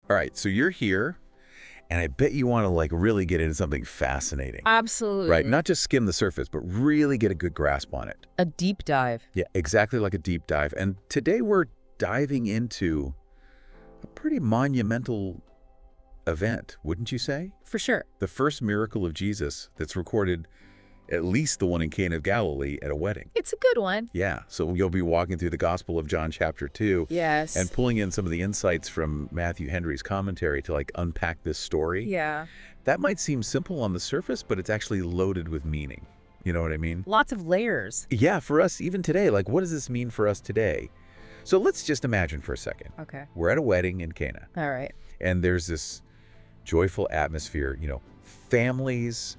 All right, so you're here, and I bet you want to like really get into something fascinating. Absolutely. Right, not just skim the surface, but really get a good grasp on it. A deep dive. Yeah, exactly like a deep dive. And today we're diving into a pretty monumental event, wouldn't you say? For sure. The first miracle of Jesus that's recorded, at least the one in Cana of Galilee, at a wedding. It's a good one. Yeah, so you'll be walking through the Gospel of John chapter 2. Yes. And pulling in some of the insights from Matthew Henry's commentary to like unpack this story. Yeah. That might seem simple on the surface, but it's actually loaded with meaning. You know what I mean? Lots of layers. Yeah, for us even today, like what does this mean for us today? So let's just imagine for a second. Okay. We're at a wedding in Cana. All right. And there's this joyful atmosphere, families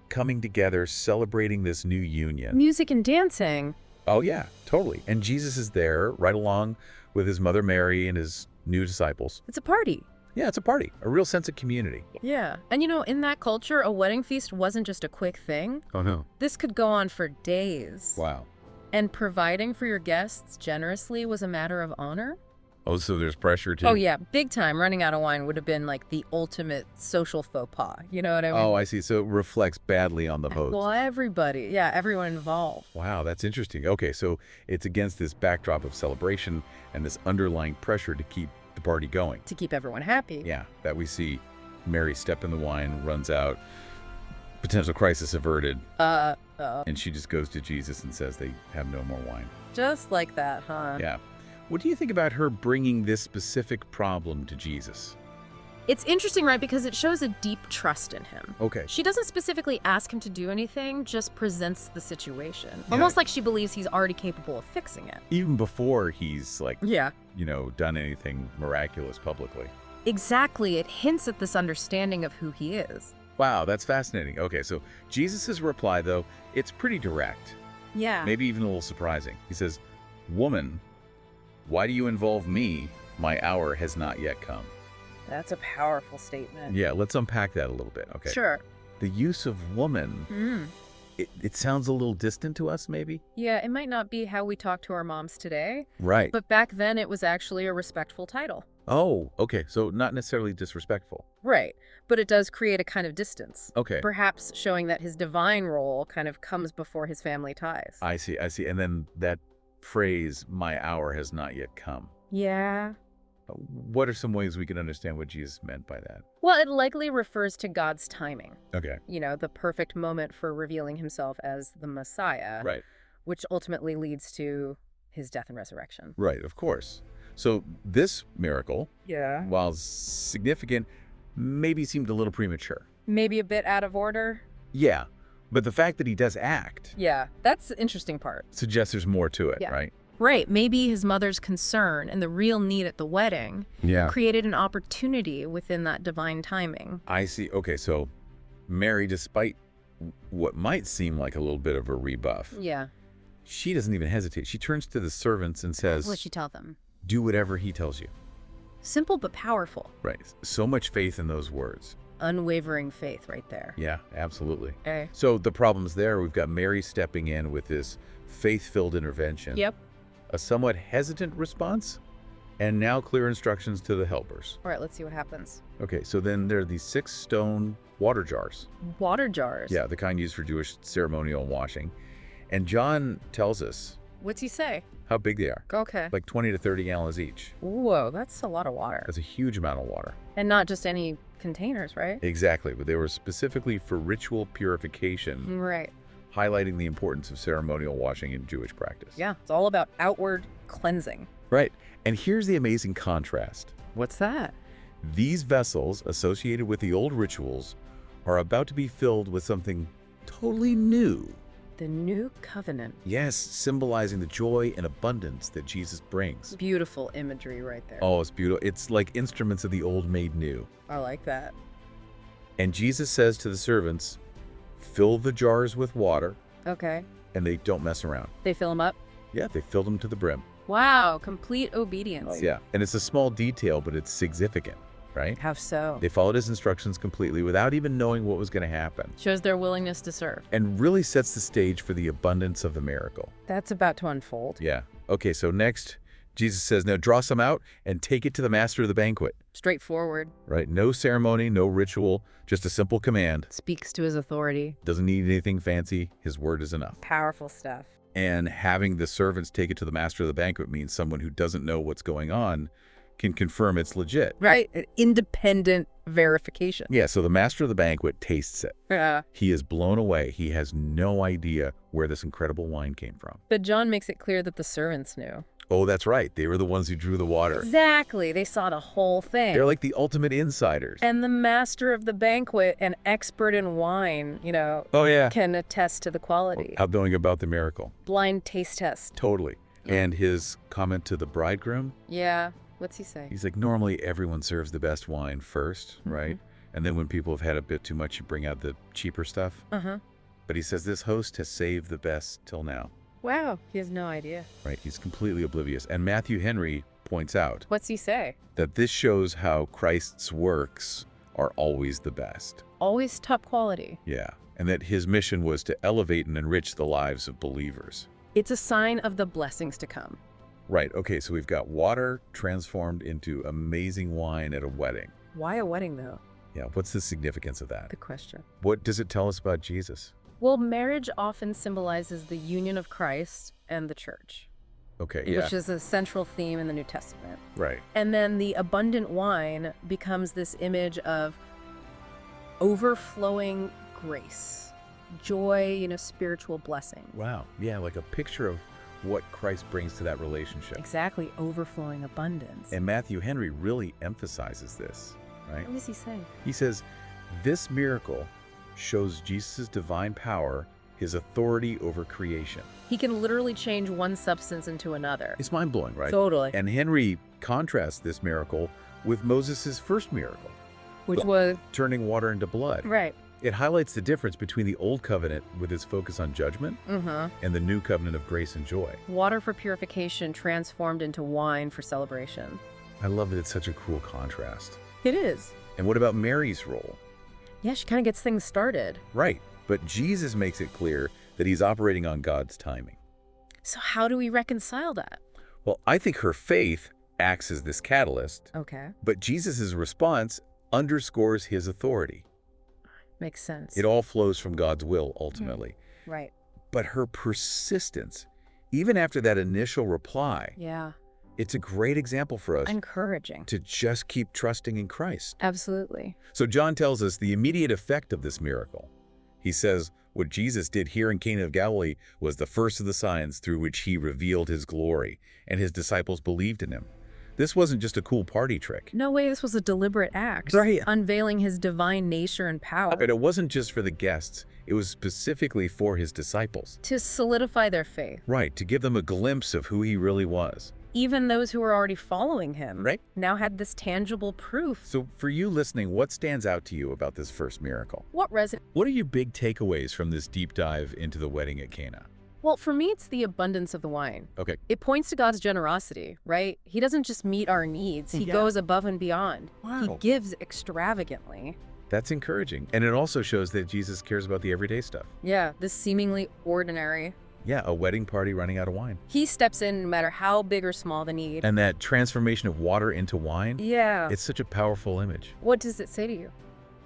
coming together, celebrating this new union. Music and dancing. Oh yeah, totally. And Jesus is there right along with his mother Mary and his new disciples. It's a party. Yeah, it's a party, a real sense of community. Yeah. And in that culture, a wedding feast wasn't just a quick thing. Oh no. This could go on for days. Wow. And providing for your guests generously was a matter of honor. Oh, so there's pressure too. Oh, yeah. Big time. Running out of wine would have been like the ultimate social faux pas. You know what I mean? Oh, I see. So it reflects badly on the host. Well, everybody. Yeah, everyone involved. Wow, that's interesting. Okay, so it's against this backdrop of celebration and this underlying pressure to keep the party going. To keep everyone happy. Yeah, that we see Mary step in the wine, runs out, potential crisis averted, and she just goes to Jesus and says they have no more wine. Just like that, huh? Yeah. What do you think about her bringing this specific problem to Jesus? It's interesting, right? Because it shows a deep trust in him. Okay. She doesn't specifically ask him to do anything, just presents the situation. Yeah. Almost like she believes he's already capable of fixing it. Even before he's like, Yeah. done anything miraculous publicly. Exactly. It hints at this understanding of who he is. Wow, that's fascinating. Okay, so Jesus' reply, though, it's pretty direct. Yeah. Maybe even a little surprising. He says, "Woman, why do you involve me? My hour has not yet come." That's a powerful statement. Yeah, let's unpack that a little bit. Okay. Sure. The use of woman, it sounds a little distant to us, maybe? Yeah, it might not be how we talk to our moms today, Right. but back then it was actually a respectful title. Oh, okay. So not necessarily disrespectful. Right. But it does create a kind of distance. Okay. Perhaps showing that his divine role kind of comes before his family ties. I see. And then that phrase, "my hour has not yet come." Yeah. What are some ways we can understand what Jesus meant by that? Well, it likely refers to God's timing. Okay. The perfect moment for revealing himself as the Messiah. Right. Which ultimately leads to his death and resurrection. Right, of course. So this miracle, Yeah. while significant, maybe seemed a little premature. Maybe a bit out of order. Yeah, but the fact that he does act Yeah, that's the interesting part. suggests there's more to it, Yeah. right? Right, maybe his mother's concern and the real need at the wedding created an opportunity within that divine timing. I see. Okay, so Mary, despite what might seem like a little bit of a rebuff, Yeah. she doesn't even hesitate. She turns to the servants and says, What did she tell them? "Do whatever he tells you." Simple but powerful. Right. So much faith in those words. Unwavering faith right there. Yeah, absolutely. Okay. So the problem's there. We've got Mary stepping in with this faith-filled intervention. Yep. A somewhat hesitant response, and now clear instructions to the helpers. All right, let's see what happens. Okay, so then there are these 6 stone water jars. Water jars. Yeah, the kind used for Jewish ceremonial washing. And John tells us What's he say? how big they are. Okay. Like 20 to 30 gallons each. Whoa, that's a lot of water. That's a huge amount of water. And not just any containers, right? Exactly, but they were specifically for ritual purification, Right. highlighting the importance of ceremonial washing in Jewish practice. Yeah, it's all about outward cleansing. Right. And here's the amazing contrast. What's that? These vessels associated with the old rituals are about to be filled with something totally new. The new covenant. Yes, symbolizing the joy and abundance that Jesus brings. Beautiful imagery right there. Oh, it's beautiful. It's like instruments of the old made new. I like that. And Jesus says to the servants, "Fill the jars with water," Okay. and they don't mess around. They fill them up? Yeah, they filled them to the brim. Wow, complete obedience. Yeah, and it's a small detail, but it's significant, right? How so? They followed his instructions completely without even knowing what was going to happen, Shows their willingness to serve. and really sets the stage for the abundance of the miracle. That's about to unfold. Yeah. Okay, so next, Jesus says, "Now draw some out and take it to the master of the banquet." Straightforward. Right? No ceremony, no ritual, just a simple command. Speaks to his authority. Doesn't need anything fancy. His word is enough. Powerful stuff. And having the servants take it to the master of the banquet means someone who doesn't know what's going on can confirm it's legit. Right. An independent verification. Yeah, so the master of the banquet tastes it. Yeah. He is blown away. He has no idea where this incredible wine came from. But John makes it clear that the servants knew. Oh, that's right. They were the ones who drew the water. Exactly. They saw the whole thing. They're like the ultimate insiders. And the master of the banquet, an expert in wine, Oh, yeah. can attest to the quality. Outgoing about the miracle. Blind taste test. Totally. And his comment to the bridegroom? Yeah. What's he say? He's like, normally everyone serves the best wine first, right? And then when people have had a bit too much, you bring out the cheaper stuff. But he says this host has saved the best till now. Wow. He has no idea. Right? He's completely oblivious. And Matthew Henry points out What's he say? that this shows how Christ's works are always the best. Always top quality. Yeah. And that his mission was to elevate and enrich the lives of believers. It's a sign of the blessings to come. Right. Okay, so we've got water transformed into amazing wine at a wedding. Why a wedding, though? Yeah, what's the significance of that? Good question. What does it tell us about Jesus? Well, marriage often symbolizes the union of Christ and the church. Okay, yeah. Which is a central theme in the New Testament. Right. And then the abundant wine becomes this image of overflowing grace, joy, spiritual blessing. Wow. Yeah, like a picture of what Christ brings to that relationship. Exactly, overflowing abundance. And Matthew Henry really emphasizes this, right? What does he say? He says, this miracle shows Jesus' divine power, his authority over creation. He can literally change one substance into another. It's mind-blowing, right? Totally. And Henry contrasts this miracle with Moses' first miracle, Which was... turning water into blood. Right. It highlights the difference between the old covenant with its focus on judgment and the new covenant of grace and joy. Water for purification transformed into wine for celebration. I love that it's such a cool contrast. It is. And what about Mary's role? Yeah, she kind of gets things started. Right. But Jesus makes it clear that he's operating on God's timing. So how do we reconcile that? Well, I think her faith acts as this catalyst. Okay. But Jesus' response underscores his authority. Makes sense. It all flows from God's will, ultimately. Right. But her persistence, even after that initial reply, it's a great example for us. Encouraging. To just keep trusting in Christ. Absolutely. So John tells us the immediate effect of this miracle. He says what Jesus did here in Cana of Galilee was the first of the signs through which he revealed his glory, and his disciples believed in him. This wasn't just a cool party trick. No way, this was a deliberate act. Right. Unveiling his divine nature and power. But it wasn't just for the guests. It was specifically for his disciples. To solidify their faith. Right, to give them a glimpse of who he really was. Even those who were already following him right. now had this tangible proof. So for you listening, what stands out to you about this first miracle? What resonates? What are your big takeaways from this deep dive into the wedding at Cana? Well, for me, it's the abundance of the wine. Okay. It points to God's generosity, right? He doesn't just meet our needs. He goes above and beyond. Wow. He gives extravagantly. That's encouraging. And it also shows that Jesus cares about the everyday stuff. Yeah, this seemingly ordinary. Yeah, a wedding party running out of wine. He steps in no matter how big or small the need. And that transformation of water into wine? Yeah. It's such a powerful image. What does it say to you?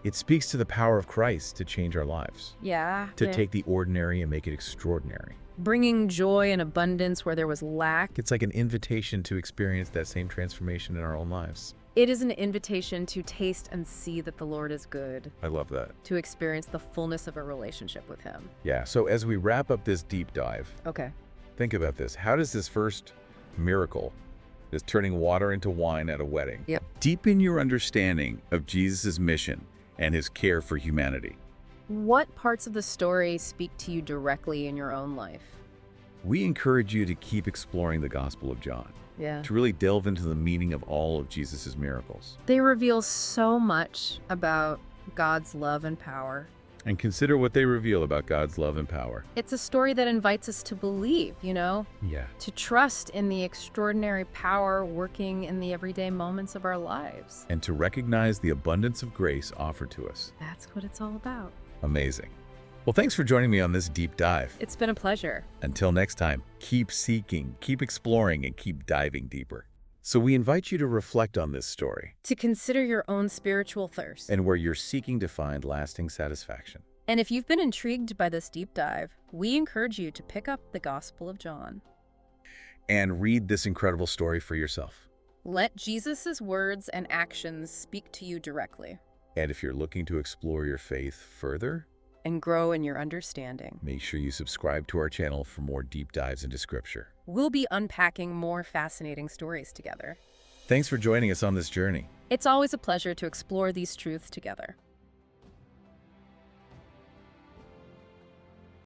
It speaks to the power of Christ to change our lives. Yeah. To take the ordinary and make it extraordinary. Bringing joy and abundance where there was lack. It's like an invitation to experience that same transformation in our own lives. It is an invitation to taste and see that the Lord is good. I love that. To experience the fullness of a relationship with him. Yeah, so as we wrap up this deep dive, think about this. How does this first miracle, this turning water into wine at a wedding, deepen your understanding of Jesus' mission and his care for humanity? What parts of the story speak to you directly in your own life? We encourage you to keep exploring the Gospel of John. Yeah. To really delve into the meaning of all of Jesus' miracles. They reveal so much about God's love and power. And consider what they reveal about God's love and power. It's a story that invites us to believe, Yeah. To trust in the extraordinary power working in the everyday moments of our lives. And to recognize the abundance of grace offered to us. That's what it's all about. Amazing. Well, thanks for joining me on this deep dive. It's been a pleasure. Until next time, keep seeking, keep exploring, and keep diving deeper. So we invite you to reflect on this story. To consider your own spiritual thirst. And where you're seeking to find lasting satisfaction. And if you've been intrigued by this deep dive, we encourage you to pick up the Gospel of John. And read this incredible story for yourself. Let Jesus' words and actions speak to you directly. And if you're looking to explore your faith further and grow in your understanding, make sure you subscribe to our channel for more deep dives into Scripture. We'll be unpacking more fascinating stories together. Thanks for joining us on this journey. It's always a pleasure to explore these truths together.